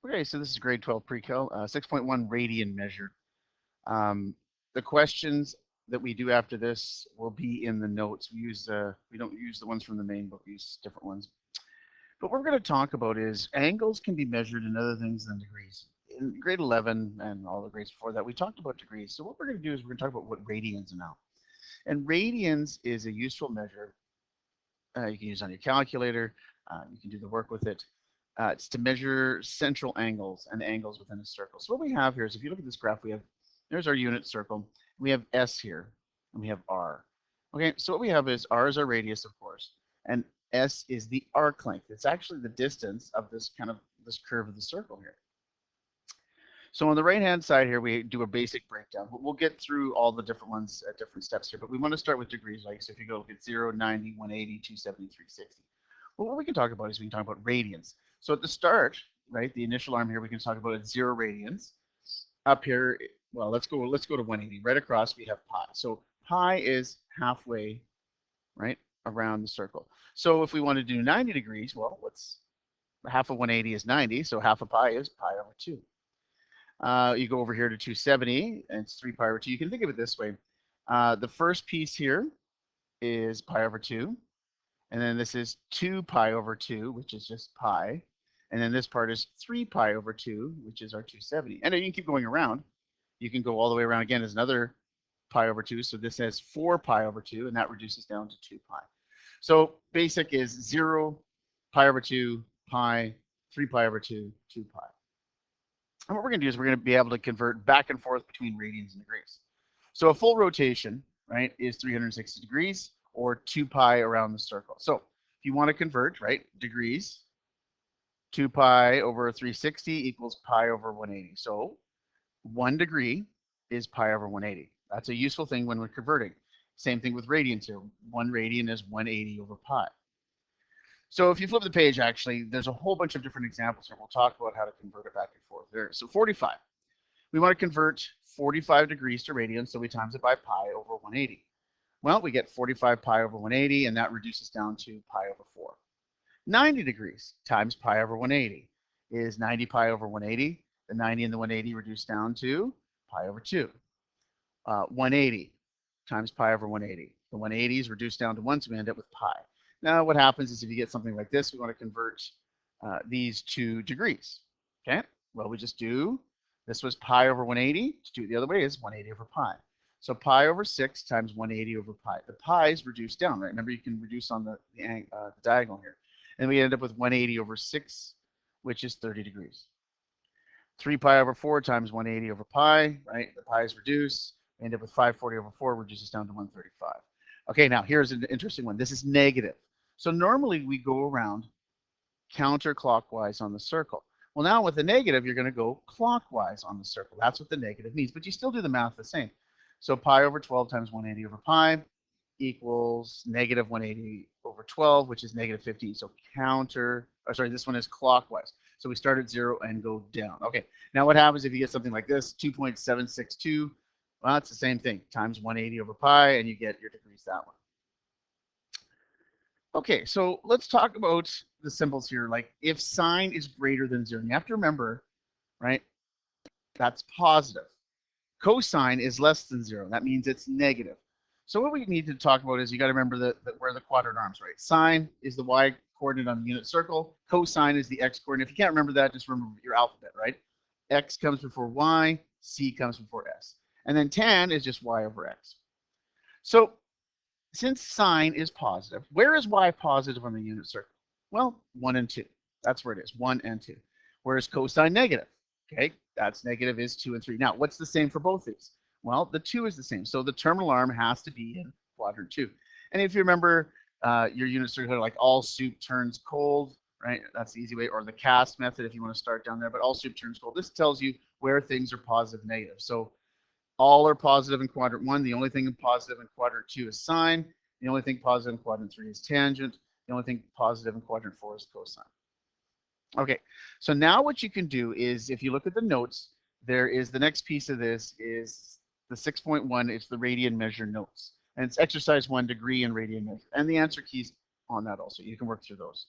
Okay, so this is grade 12 pre-cal, 6.1 Radian Measure. The questions that we do after this will be in the notes. We don't use the ones from the main book, we use different ones. But what we're going to talk about is angles can be measured in other things than degrees. In grade 11 and all the grades before that, we talked about degrees. So what we're going to do is we're going to talk about what radians are now. And radians is a useful measure. You can use on your calculator. You can do the work with it. It's to measure central angles and angles within a circle. So what we have here is, if you look at this graph, there's our unit circle. We have S here, and we have R. Okay, so what we have is R is our radius, of course, and S is the arc length. It's actually the distance of this curve of the circle here. So on the right-hand side here, we do a basic breakdown. We'll get through all the different ones at different steps here, but we want to start with degrees. Like, so if you go look at 0, 90, 180, 270, 360. Well, what we can talk about is we can talk about radians. So at the start, right, the initial arm here, we can talk about at 0 radians. Up here, well, let's go to 180. Right across, we have pi. So pi is halfway, right, around the circle. So if we want to do 90 degrees, well, half of 180 is 90, so half of pi is pi over 2. You go over here to 270, and it's 3 pi over 2. You can think of it this way. The first piece here is pi over 2. And then this is 2 pi over 2, which is just pi. And then this part is 3 pi over 2, which is our 270. And then you can keep going around. You can go all the way around again as another pi over 2. So this has 4 pi over 2, and that reduces down to 2 pi. So basic is 0, pi over 2, pi, 3 pi over 2, 2 pi. And what we're going to do is we're going to be able to convert back and forth between radians and degrees. So a full rotation, right, is 360 degrees, or 2 pi around the circle. So if you want to convert, right, degrees, 2 pi over 360 equals pi over 180. So 1 degree is pi over 180. That's a useful thing when we're converting. Same thing with radians here. 1 radian is 180 over pi. So if you flip the page, actually, there's a whole bunch of different examples here. We'll talk about how to convert it back and forth there. So 45. We want to convert 45 degrees to radians, so we times it by pi over 180. Well, we get 45 pi over 180, and that reduces down to pi over 4. 90 degrees times pi over 180 is 90 pi over 180. The 90 and the 180 reduce down to pi over 2. 180 times pi over 180. The 180 is reduced down to 1, so we end up with pi. Now, what happens is if you get something like this, we want to convert these to degrees. Okay? Well, we just do, this was pi over 180. To do it the other way is 180 over pi. So pi over 6 times 180 over pi. The pi is reduced down, right? Remember, you can reduce on the diagonal here. And we end up with 180 over 6, which is 30 degrees. 3 pi over 4 times 180 over pi, right? The pi is reduced. We end up with 540 over 4, reduces down to 135. Okay, now here's an interesting one. This is negative. So normally we go around counterclockwise on the circle. Well, now with the negative, you're going to go clockwise on the circle. That's what the negative means, but you still do the math the same. So pi over 12 times 180 over pi equals negative 180 over 12, which is negative 15. So this one is clockwise. So we start at 0 and go down. Okay, now what happens if you get something like this, 2.762? Well, it's the same thing, times 180 over pi, and you get your degrees that way. Okay, so let's talk about the symbols here. Like if sine is greater than 0, you have to remember, right, that's positive. Cosine is less than 0. That means it's negative. So what we need to talk about is you got to remember where the quadrant arms, right? Sine is the y coordinate on the unit circle. Cosine is the x coordinate. If you can't remember that, just remember your alphabet, right? X comes before y, c comes before s. And then tan is just y over x. So since sine is positive, where is y positive on the unit circle? Well, 1 and 2. That's where it is, 1 and 2. Whereas cosine negative, okay, that's negative is 2 and 3. Now, what's the same for both these? Well, the 2 is the same. So the terminal arm has to be in quadrant 2. And if you remember your unit circle, like all soup turns cold, right? That's the easy way, or the cast method if you want to start down there. But all soup turns cold. This tells you where things are positive, negative. So all are positive in quadrant 1. The only thing positive in quadrant 2 is sine. The only thing positive in quadrant 3 is tangent. The only thing positive in quadrant 4 is cosine. Okay, so now what you can do is, if you look at the notes, there is the next piece of this is the 6.1. It's the Radian Measure notes. And it's exercise 1, degree and radian measure. And the answer keys on that also. You can work through those.